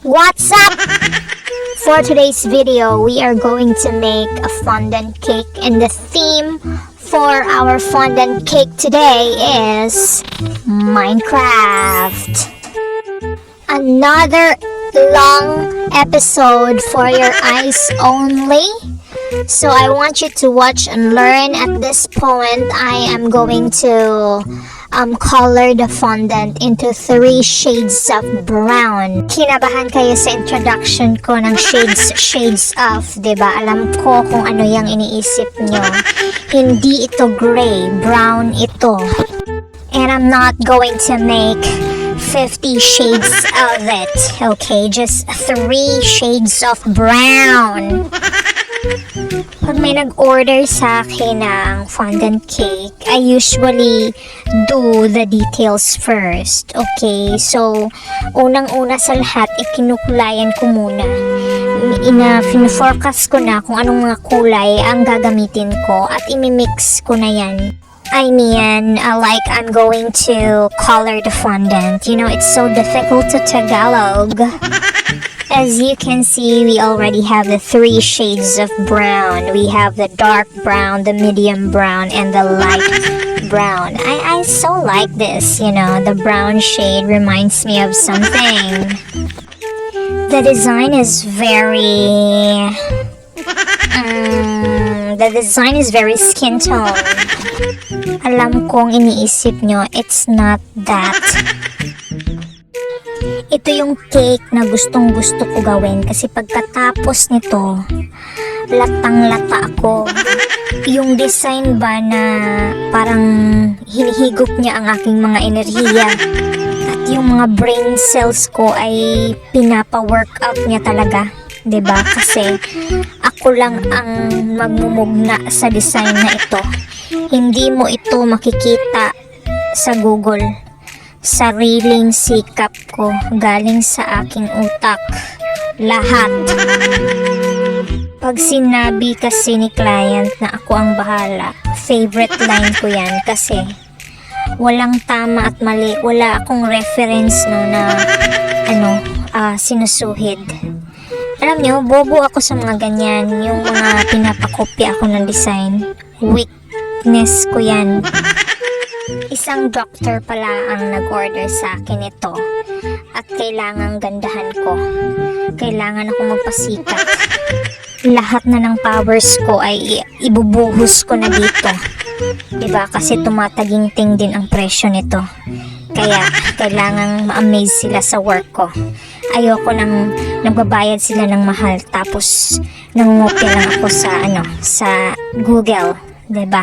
What's up? For today's video, we are going to make a fondant cake, and the theme for our fondant cake today is Minecraft. Another long episode for your eyes only. So I want you to watch and learn. At this point, I am going to color the fondant into 3 shades of brown. Kinabahan kayo sa introduction ko ng shades of, diba? Alam ko kung ano yung iniisip nyo. Hindi ito gray, brown ito. And I'm not going to make 50 shades of it, okay? Just 3 shades of brown. Pag may nag-order sa akin ng fondant cake, I usually do the details first. Okay, so unang-una sa lahat, ikinukulayan ko muna. Fino-forecast ko na kung anong mga kulay ang gagamitin ko at imimix ko na yan. I mean, like I'm going to color the fondant. You know, it's so difficult to Tagalog. As you can see, we already have the 3 shades of brown. We have the dark brown, the medium brown, and the light brown. I so like this, you know, the brown shade reminds me of something. The design is very... the design is very skin tone. Alam kong iniisip nyo, it's not that. Ito yung cake na gustong gusto ko gawin kasi pagkatapos nito, latang-lata ako. Yung design ba na parang hinihigop niya ang aking mga enerhiya. At yung mga brain cells ko ay pinapa-workout niya talaga. 'Di ba? Kasi ako lang ang magmumugna sa design na ito. Hindi mo ito makikita sa Google. Sariling sikap ko galing sa aking utak. Lahat. Pag sinabi kasi ni client na ako ang bahala, favorite line ko yan kasi walang tama at mali. Wala akong reference no na sinusuhid. Alam nyo, bobo ako sa mga ganyan. Yung mga pinapakopya ako ng design. Weakness ko yan. Isang doctor pala ang nag-order sa akin ito at kailangang gandahan ko. Kailangan ako magpasikat. Lahat na ng powers ko ay ibubuhos ko na dito. Diba? Kasi tumataginting din ang presyo nito. Kaya kailangang ma-amaze sila sa work ko. Ayoko nang nagbabayad sila ng mahal tapos nangungopia lang ako sa Google. Diba?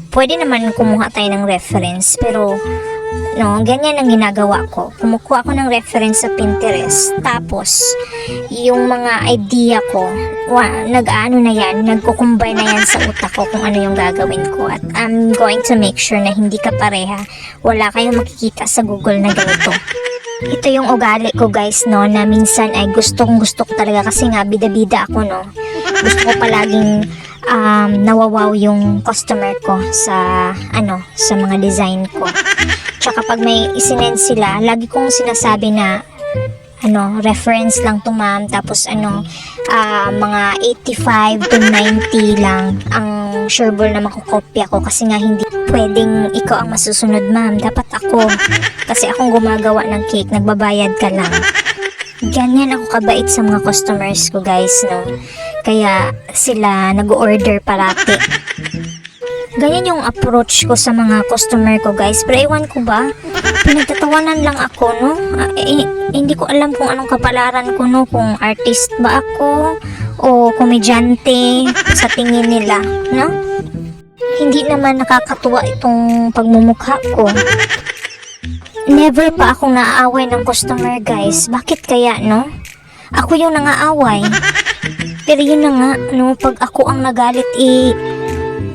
Pwede naman kumuha tayo ng reference, pero ganyan ang ginagawa ko. Kumukuha ako ng reference sa Pinterest, tapos yung mga idea ko, nagkukumbay na yan sa utak ko kung ano yung gagawin ko. At I'm going to make sure na hindi ka pareha. Wala kayong makikita sa Google na ganito. Ito yung ugali ko guys, na minsan ay gustong gusto ko talaga kasi nga bida-bida ako, Gusto ko palaging nawawaw yung customer ko sa mga design ko. Tsaka pag may isinend sila, lagi kong sinasabi na reference lang to ma'am, tapos mga 85 to 90 lang ang sureball na makukopya ko kasi nga hindi pwedeng ikaw ang masusunod ma'am, dapat ako kasi akong gumagawa ng cake, nagbabayad ka lang. Ganyan ako kabait sa mga customers ko guys, kaya sila nag-order parati. Ganyan yung approach ko sa mga customer ko guys. Pero ewan ko ba, pinagtatawanan lang ako, hindi ko alam kung anong kapalaran ko, kung artist ba ako o komedyante sa tingin nila, Hindi naman nakakatuwa itong pagmumukha ko. Never pa akong naaaway ng customer guys. Bakit kaya, Ako yung nangaaway. Pero yun na nga, pag ako ang nagalit,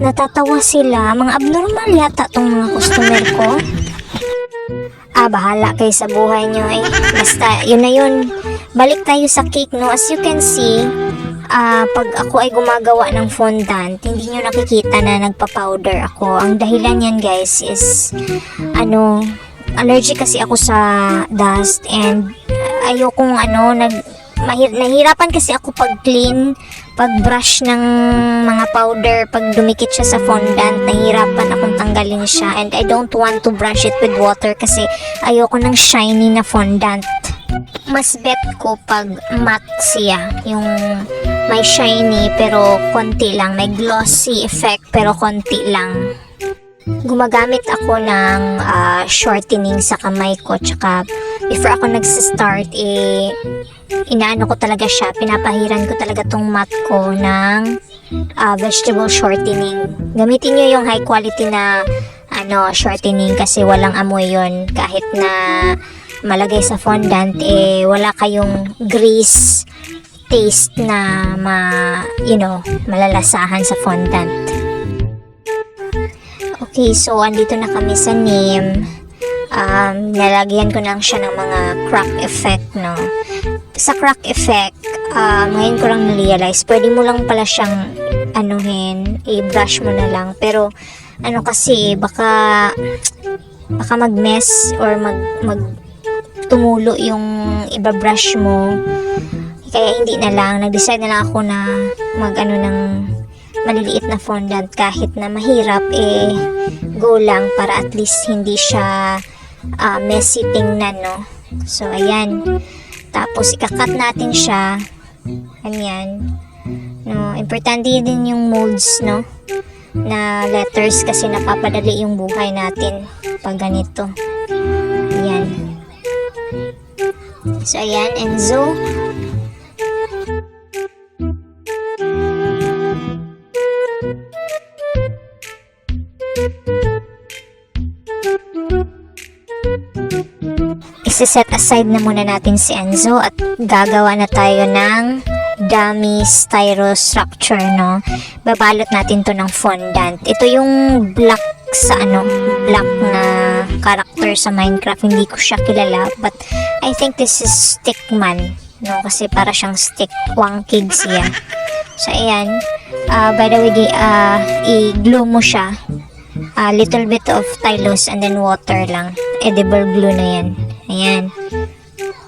natatawa sila. Mga abnormal yata tong mga customer ko. Bahala kayo sa buhay nyo Basta, yun na yun. Balik tayo sa cake, As you can see, pag ako ay gumagawa ng fondant, hindi nyo nakikita na nagpa-powder ako. Ang dahilan yan guys is, allergic kasi ako sa dust and ayokong nahirapan kasi ako pag clean, pag brush ng mga powder, pag dumikit siya sa fondant, nahirapan akong tanggalin siya, and I don't want to brush it with water kasi ayoko ng shiny na fondant. Mas bet ko pag matte siya, yung may shiny pero konti lang, may glossy effect pero konti lang. Gumagamit ako ng shortening sa kamay ko, tsaka before ako nagsistart, inaano ko talaga siya, pinapahiran ko talaga tong matte ko ng vegetable shortening. Gamitin nyo yung high quality na shortening kasi walang amoy yon, kahit na malagay sa fondant, wala kayong grease taste na malalasahan sa fondant. Okay, so andito na kami sa name. Nalagyan ko lang siya ng mga crack effect, no? Sa crack effect, ngayon ko lang na-realize, pwede mo lang pala siyang i-brush mo na lang. Pero, kasi, baka mag-mess or tumulo yung iba-brush mo. Kaya hindi na lang, nag-decide na lang ako na ng maliliit na fondant, kahit na mahirap, go lang para at least hindi siya messy tingnan, no? So, ayan. Tapos, ikakat natin siya. Ayan. No, importante din yung molds, no? Na letters kasi napapadali yung buhay natin pag ganito. Ayan. So, ayan. Enzo. Isi-set aside na muna natin si Enzo at gagawa na tayo ng dummy styro structure, no? Babalot natin to ng fondant. Ito yung black black na character sa Minecraft. Hindi ko siya kilala, but I think this is Stickman, no? Kasi para siyang stick, wangkig siya. So, ayan. By the way, i-glue mo siya. Little bit of Tylose and then water lang. Edible glue na yan. Ayan.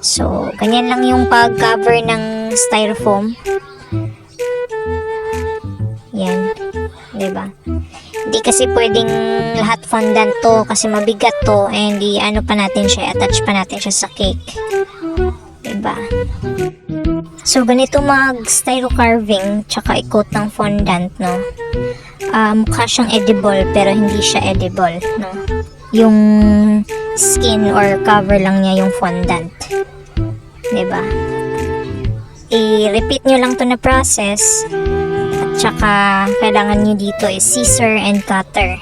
So, ganyan lang yung pag-cover ng styrofoam. Yan. Diba? Hindi kasi pwedeng lahat fondant to kasi mabigat to, and pa natin siya, attach pa natin siya sa cake. Diba? So, ganito mag-styro carving tsaka i-coat ng fondant, no? Mukha siyang edible pero hindi siya edible, no? Yung skin or cover lang niya yung fondant. Diba? I-repeat nyo lang to na process. At saka kailangan nyo dito is scissor and cutter.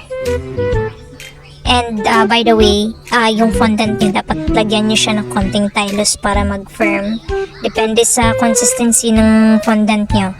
And by the way, yung fondant nyo, dapat lagyan nyo siya ng konting Tylose para mag-firm. Depende sa consistency ng fondant nyo.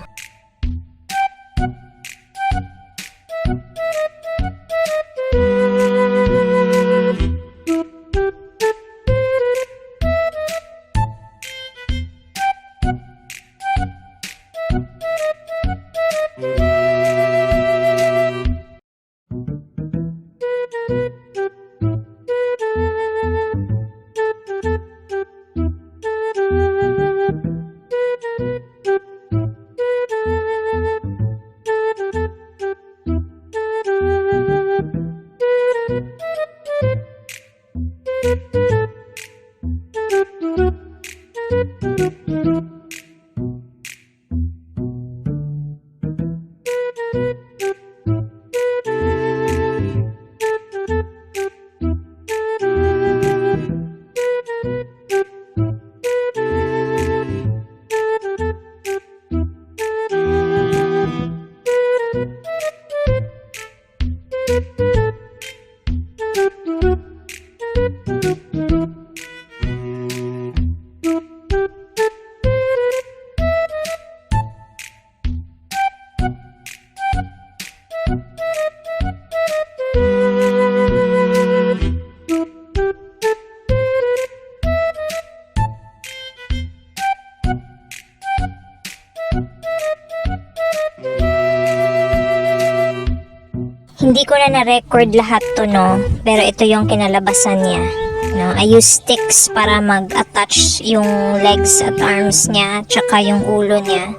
Hindi ko na na-record lahat to, no? Pero ito yung kinalabasan niya. No, I use sticks para mag-attach yung legs at arms niya, tsaka yung ulo niya.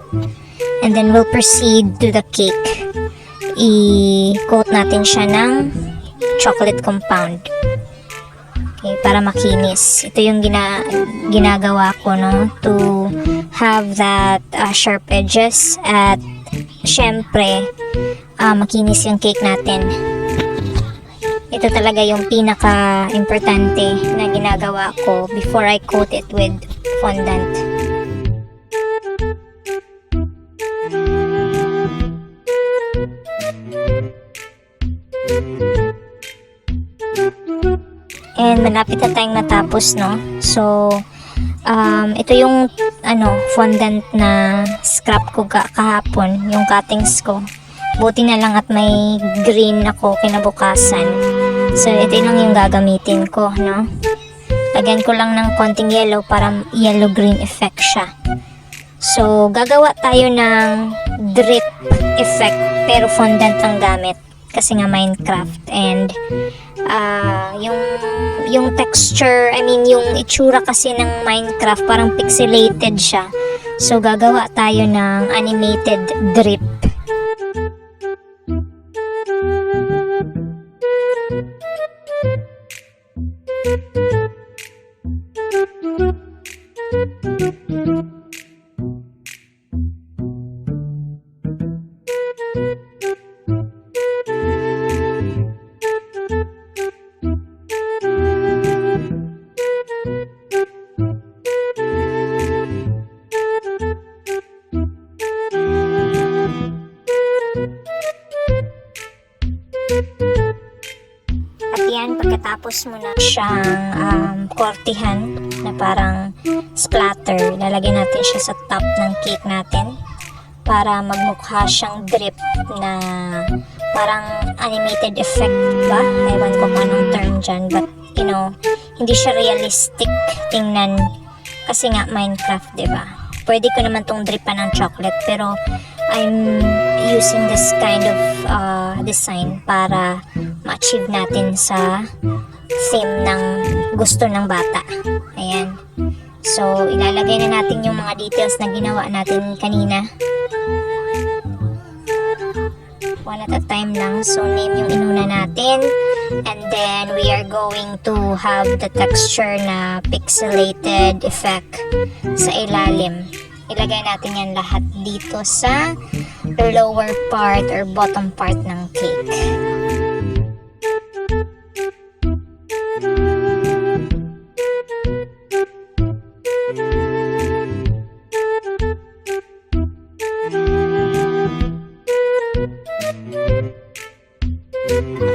And then we'll proceed to the cake. I-coat natin siya ng chocolate compound. Okay, para makinis. Ito yung ginagawa ko, no, to have that sharp edges at syempre makinis yung cake natin. Ito talaga yung pinaka-importante na ginagawa ko before I coat it with fondant. And malapit na tayong matapos, no? So, ito yung fondant na scrap ko kahapon, yung cuttings ko. Buti na lang at may green ako kinabukasan. So, ito lang yung gagamitin ko, no? Lagyan ko lang ng konting yellow para yellow-green effect siya. So, gagawa tayo ng drip effect pero fondant ang gamit kasi nga Minecraft. And yung texture, I mean yung itsura kasi ng Minecraft parang pixelated siya. So, gagawa tayo ng animated drip. At yan, pagkatapos mo na siyang kortihan na parang splatter, lalagyan natin siya sa top ng cake natin para magmukha siyang drip na parang animated effect ba? Ewan ko kung anong term dyan, but you know, hindi siya realistic tingnan kasi nga Minecraft, diba? Pwede ko naman tong dripan ng chocolate pero I'm using this kind of design para ma-achieve natin sa theme ng gusto ng bata. Ayan. So, ilalagay na natin yung mga details na ginawa natin kanina. One at a time lang. So, name yung inuna natin. And then, we are going to have the texture na pixelated effect sa ilalim. Ilagay natin yan lahat dito sa lower part or bottom part ng cake.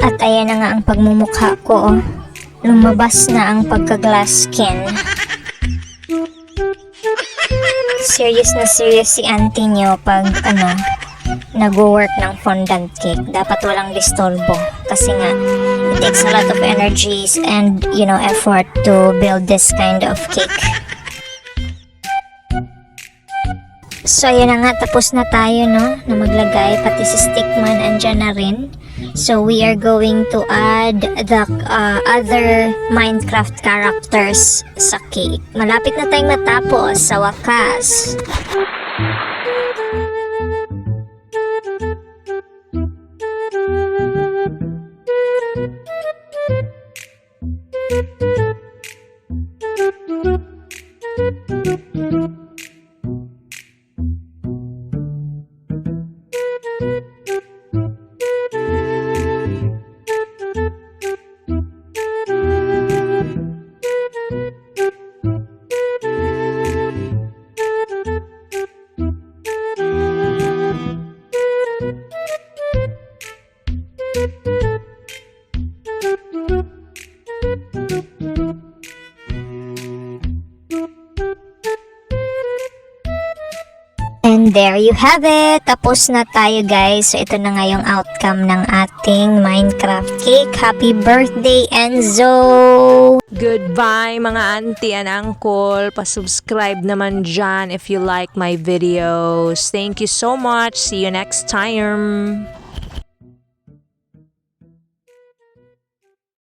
At ayan na nga ang pagmumukha ko, oh. Lumabas na ang pagka-glass skin. Serious na serious si auntie nyo pag nag-work ng fondant cake. Dapat walang disturbo kasi nga it takes a lot of energies and effort to build this kind of cake. So ayan na nga, tapos na tayo na maglagay, pati si stickman andyan na rin. So we are going to add the other Minecraft characters sa cake. Malapit na tayong matapos sa wakas. And there you have it. Tapos na tayo, guys. So ito na nga yung outcome ng ating Minecraft cake. Happy birthday, Enzo! Goodbye mga auntie and uncle. Pa-subscribe naman dyan if you like my videos. Thank you so much. See you next time.